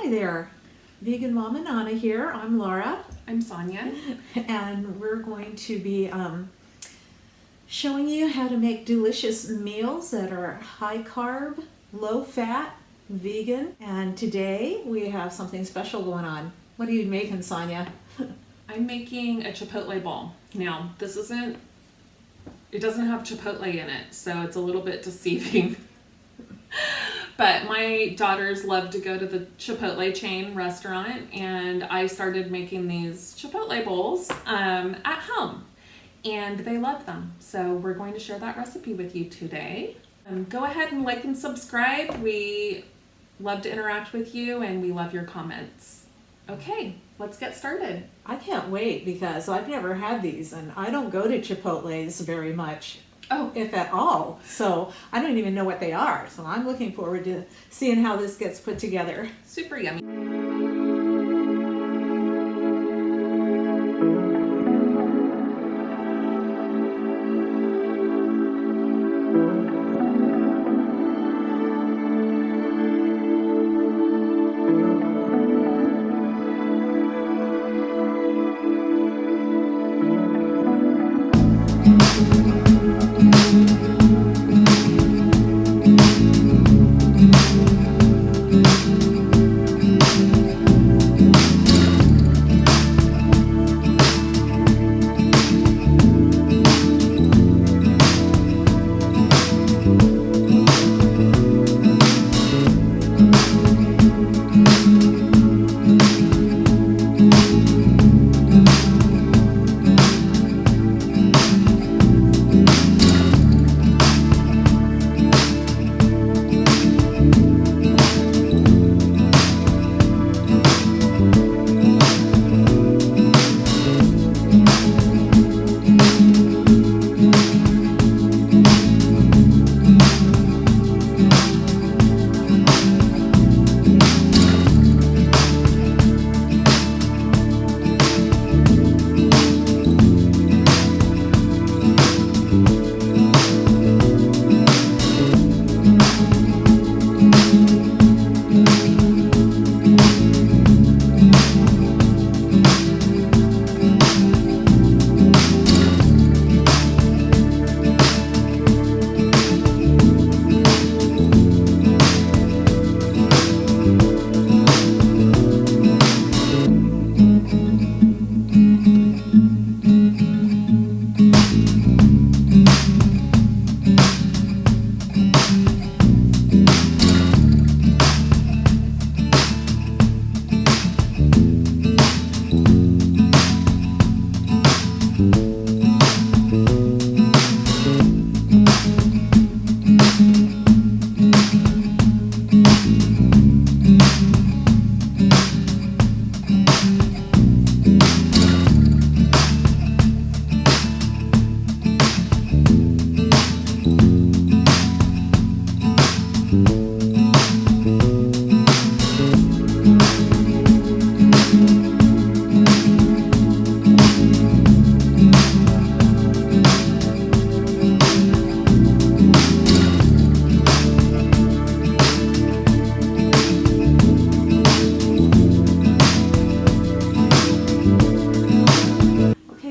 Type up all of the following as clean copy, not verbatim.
Hi there, Vegan MamaNana here. I'm Lara. I'm Sanya. And we're going to be showing you how to make delicious meals that are high carb, low fat, vegan. And today we have something special going on. What are you making, Sanya? I'm making a Chipotle bowl. Now, it doesn't have Chipotle in it, so it's a little bit deceiving. But my daughters love to go to the Chipotle chain restaurant, and I started making these Chipotle bowls at home, and they love them. So we're going to share that recipe with you today. Go ahead and like and subscribe. We love to interact with you, and we love your comments. Okay, let's get started. I can't wait because I've never had these, and I don't go to Chipotle's very much. Oh, If at all. So I don't even know what they are. So I'm looking forward to seeing how this gets put together. super yummy.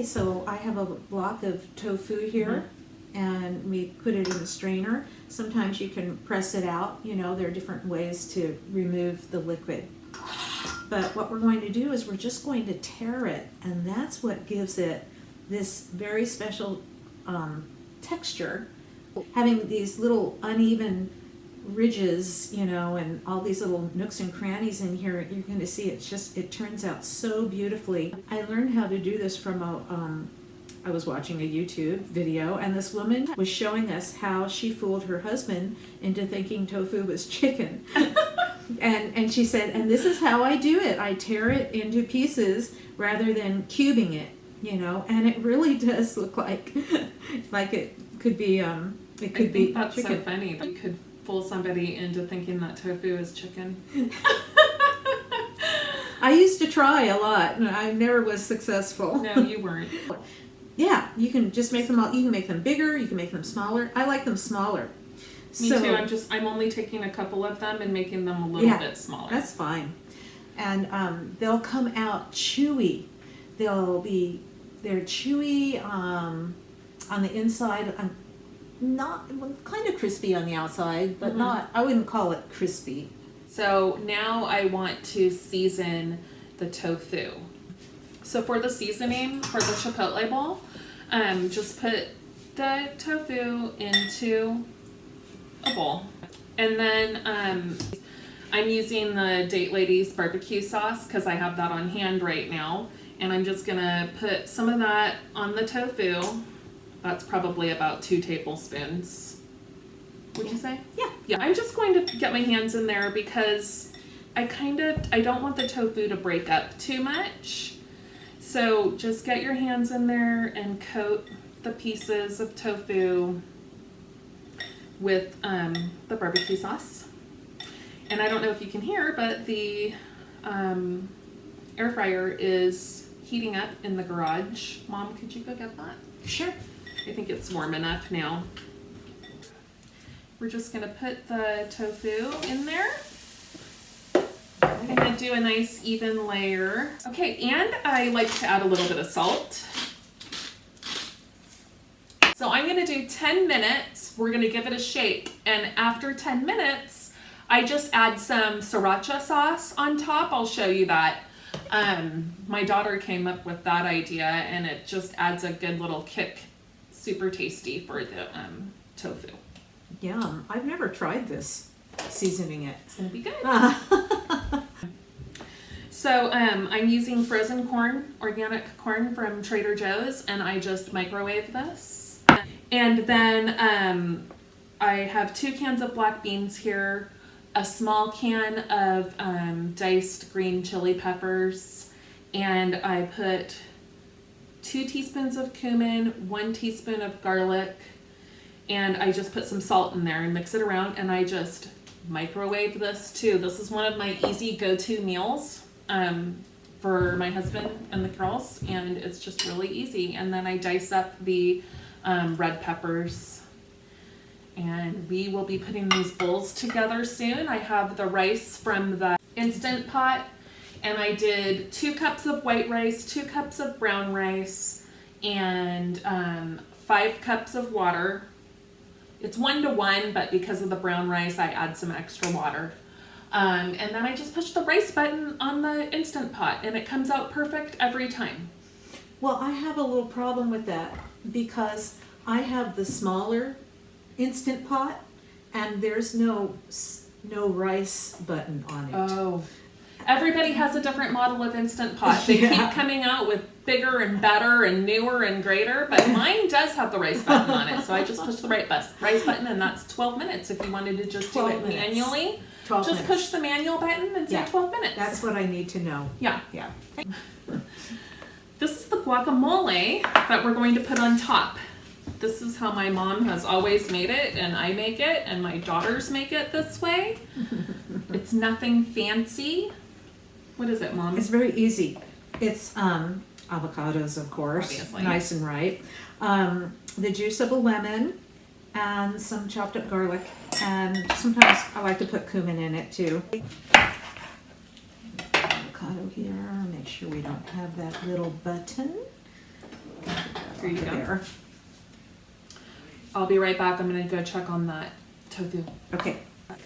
So I have a block of tofu here, and we put it in the strainer. Sometimes you can press it out. You know, there are different ways to remove the liquid. But what we're going to do is we're just going to tear it, and that's what gives it this very special texture. Having these little uneven ridges, you know, and all these little nooks and crannies in here, you're going to see it turns out so beautifully. I learned how to do this from I was watching a YouTube video, and this woman was showing us how she fooled her husband into thinking tofu was chicken. and she said, and this is how I do it. I tear it into pieces rather than cubing it, you know, and it really does look like it could be it could be That's chicken. so funny. You could fool somebody into thinking that tofu is chicken. I used to try a lot, and I never was successful. No, you weren't. Yeah, you can just make them all. You can make them bigger. You can make them smaller. I like them smaller. Me too. I'm only taking a couple of them and making them a little bit smaller. That's fine. and they'll come out chewy. They're chewy on the inside, not kind of crispy on the outside, but not. I wouldn't call it crispy. So now I want to season the tofu. So for the seasoning for the Chipotle bowl, just put the tofu into a bowl, and then I'm using the Date Ladies barbecue sauce because I have that on hand right now, and I'm just gonna put some of that on the tofu. That's probably about 2 tablespoons. Would you say? Yeah. Yeah. I'm just going to get my hands in there because I don't want the tofu to break up too much. So just get your hands in there and coat the pieces of tofu with the barbecue sauce. And I don't know if you can hear, but the air fryer is heating up in the garage. Mom, could you go get that? Sure. I think it's warm enough now. We're just gonna put the tofu in there. I'm gonna do a nice even layer. Okay, and I like to add a little bit of salt. So I'm gonna do 10 minutes. We're gonna give it a shake. And after 10 minutes, I just add some sriracha sauce on top. I'll show you that. My daughter came up with that idea, and it just adds a good little kick. Super tasty for the tofu. Yum. I've never tried this, seasoning it. It's gonna be good. So I'm using frozen corn, organic corn from Trader Joe's, and I just microwave this. And then I have 2 cans of black beans here, a small can of diced green chili peppers, and I put 2 teaspoons of cumin, 1 teaspoon of garlic, and I just put some salt in there and mix it around, and I just microwave this too. This is one of my easy go-to meals for my husband and the girls, and it's just really easy. And then I dice up the red peppers, and we will be putting these bowls together soon. I have the rice from the Instant Pot, and I did 2 cups of white rice, 2 cups of brown rice, and 5 cups of water. It's 1 to 1, but because of the brown rice, I add some extra water. And then I just push the rice button on the Instant Pot, and it comes out perfect every time. Well, I have a little problem with that because I have the smaller Instant Pot, and there's no rice button on it. Oh. Everybody has a different model of Instant Pot. They keep coming out with bigger and better and newer and greater, but mine does have the rice button on it. So I just push the rice button, and that's 12 minutes. If you wanted to just do it manually, just push the manual button and say 12 minutes. That's what I need to know. Yeah. Yeah. This is the guacamole that we're going to put on top. This is how my mom has always made it, and I make it, and my daughters make it this way. It's nothing fancy. What is it, Mom? It's very easy. It's avocados, of course, obviously. Nice and ripe. The juice of a lemon and some chopped up garlic, and sometimes I like to put cumin in it too. Avocado here. Make sure we don't have that little button. Here you go. There. I'll be right back. I'm going to go check on that tofu. Okay.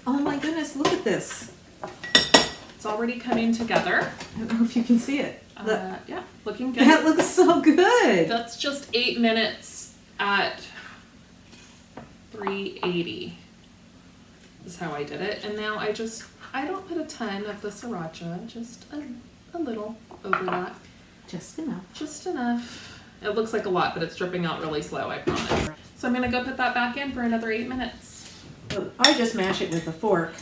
Oh my goodness! Look at this. It's already coming together. I don't know if you can see it. Yeah, looking good. That looks so good. That's just 8 minutes at 380 is how I did it. And now I don't put a ton of the sriracha, just a little over that. Just enough. Just enough. It looks like a lot, but it's dripping out really slow, I promise. So I'm going to go put that back in for another 8 minutes. I just mash it with a fork.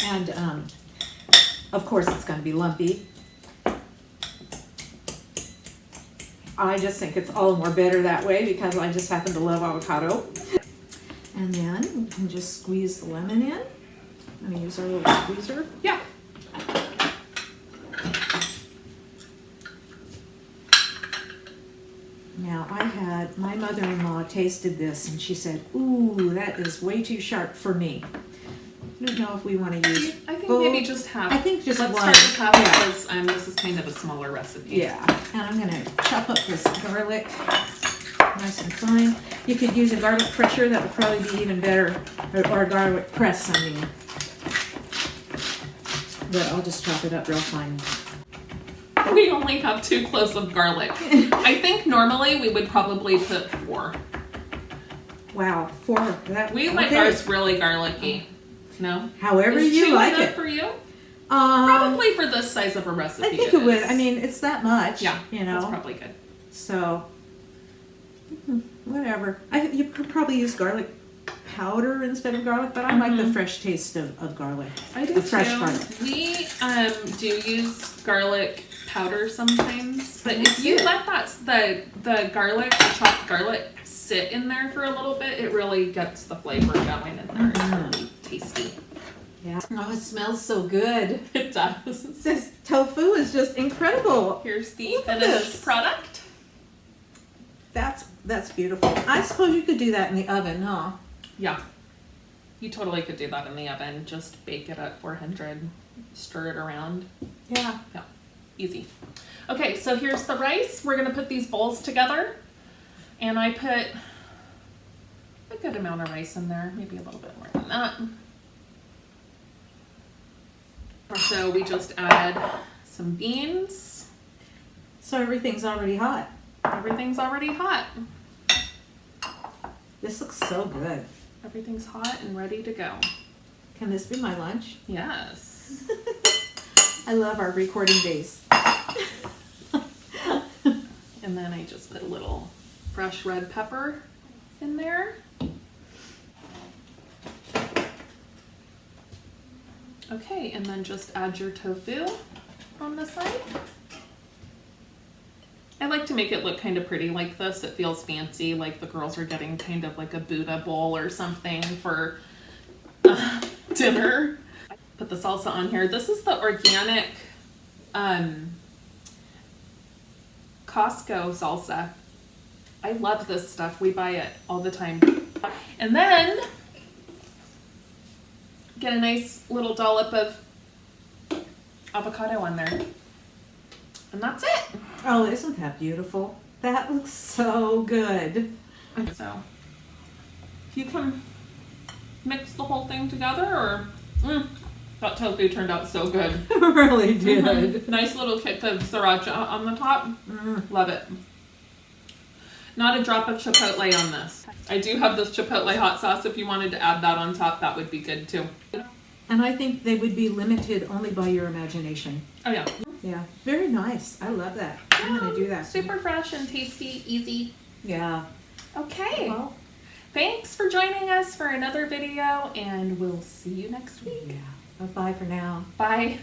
And of course it's going to be lumpy. I just think it's all more better that way because I just happen to love avocado. And then we can just squeeze the lemon in. I'm going to use our little squeezer. Yeah. Now I had my mother-in-law tasted this and she said, "Ooh, that is way too sharp for me." I don't know if we want to use. I think full. maybe just half. I think just Let's one. start with half Yeah. because this is kind of a smaller recipe. Yeah, and I'm gonna chop up this garlic nice and fine. You could use a garlic crusher, that would probably be even better, or a garlic press, I mean. But I'll just chop it up real fine. We only have 2 cloves of garlic. I think normally we would probably put 4. Wow, 4. That, We like ours really garlicky. No? However Is you 2 like enough it. for you? Probably for this size of a recipe. I think it would. is. I mean, it's that much. Yeah, you know. that's probably good. So, whatever. You could probably use garlic powder instead of garlic, but I like the fresh taste of garlic. I do the fresh too. garlic. We do use garlic powder sometimes, but That's if you it. let the garlic, the chopped garlic, sit in there for a little bit, it really gets the flavor going in there. It's really tasty. Yeah. Oh, it smells so good. It does. This tofu is just incredible. Here's the Look at finished this. product. That's beautiful. I suppose you could do that in the oven, huh? Yeah, you totally could do that in the oven. Just bake it at 400, stir it around. Yeah. Yeah, easy. Okay, so here's the rice. We're gonna put these bowls together, and I put a good amount of rice in there, maybe a little bit more than that. So we just add some beans. So everything's already hot. Everything's already hot. This looks so good. Everything's hot and ready to go. Can this be my lunch? Yes. I love our recording days. And then I just put a little fresh red pepper in there. Okay, and then just add your tofu on the side. I like to make it look kind of pretty like this. It feels fancy, like the girls are getting kind of like a Buddha bowl or something for dinner. Put the salsa on here. This is the organic Costco salsa. I love this stuff. We buy it all the time. And then get a nice little dollop of avocado on there. And that's it. Oh, isn't that beautiful? That looks so good. So if you can mix the whole thing together, or that tofu turned out so good. It really did. Nice little kick of sriracha on the top. Love it. Not a drop of chipotle on this. I do have this chipotle hot sauce. If you wanted to add that on top, that would be good too. And I think they would be limited only by your imagination. Oh yeah. Yeah, very nice. I love that. I'm gonna do that. Super fresh and tasty, easy. Yeah. Okay. Well, Thanks for joining us for another video, and we'll see you next week. yeah. Bye for now. Bye.